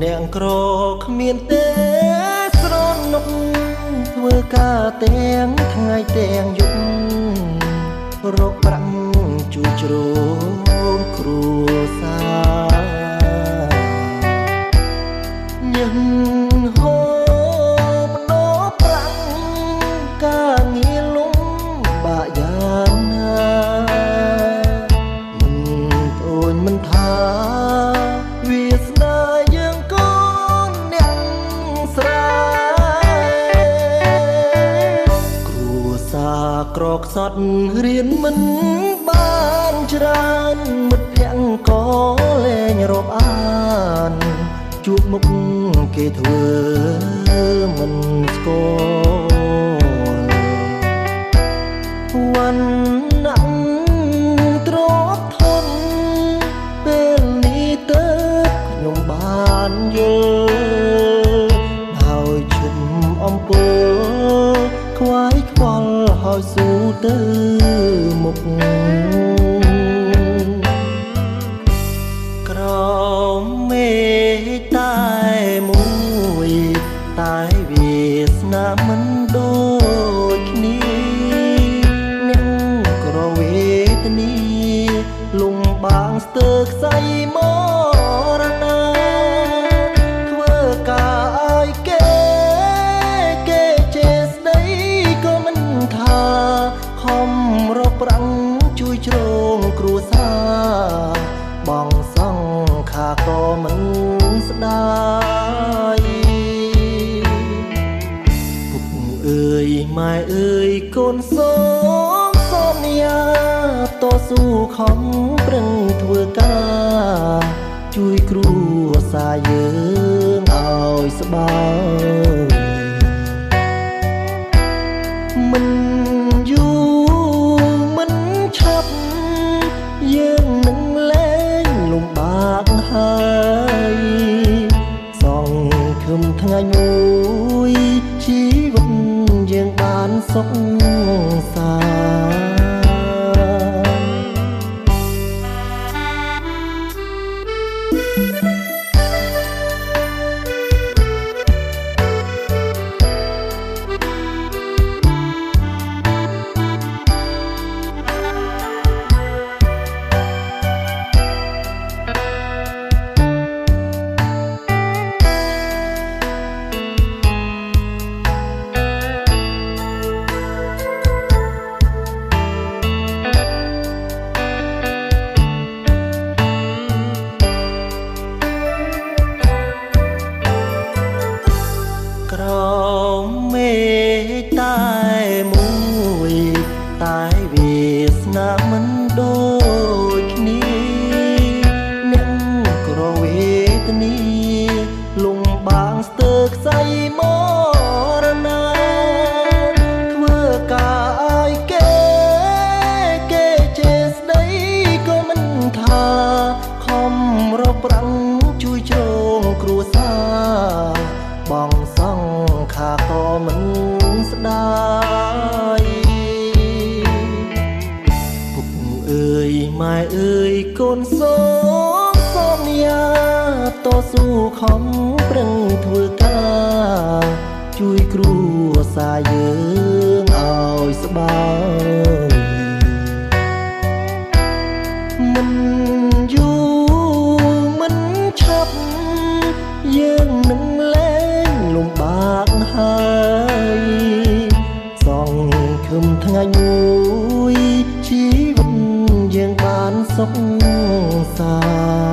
អ្នកក្រគ្មានទេស្រណុកធ្វើការទាំងថ្ងៃទាំងយប់រកប្រាំងជួយជ្រោមគ្រួសារញឹមហូបដោប្រាំងការងារលំបាក់យ៉ាងណាមិនអូនមិនថាវាស្នាយើងកូនអ្នកស្រាគ្រួសារក្រខ្សត់រៀនមិនបានច្រើនមិត្តភក្តិក៏លែងរាប់អានជួបមុខគេធ្វើមិនស្គាល់វណ្ណៈទ្រពធនពេលនេះទៅខ្ញុំបានយល់ហើយឈុំអំពើខ្វាយខ្វល់ហើយស៊ូទៅមុខក្រមេតែមួយតែវាស្នាមិនដូចគ្នាអ្នកក្រវេទនីលំបាងស្ទើរខ្សែមរណាធ្វើការឲ្យគេចេះស្ដីក៏មិនថាខំរកប្រាំងជួយជ្រោមគ្រួសារបងសង្ខាក៏មិនស្ដាយពុកអើយម៉ែអើយកូនសូមសូមយ៉ាតស៊ូខំប្រឹងធ្វើការជួយគ្រួសារយើងឲ្យស្បើយមិនយូរមិនឆាប់យើងនឹងលែងលំបាកហើយសង្ឃឹមថ្ងៃមួយជីវិតយើងបានសុខសាន្តក្រមេតែមួយតែវាស្នាមិនដូចគ្នាអ្នកក្រវេទនីលំបាងស្ទើរខ្សែមរណាធ្វើការឲ្យគេចេះស្ដីក៏មិនថាខំរកប្រាំងជួយជ្រោមគ្រួសារបងសង្ខាក៏មិនស្ដាយពុកអើយម៉ែអើយកូនសូមសូមយ៉ាតស៊ូខំប្រឹងធ្វើការជួយគ្រួសារយើងឲ្យស្បើយមិនយូរមិនឆាប់យើងនឹងលែងលំបាកហើយសង្ឃឹមថ្ងៃមួយជីវិតយើងបានសុខសាន្ត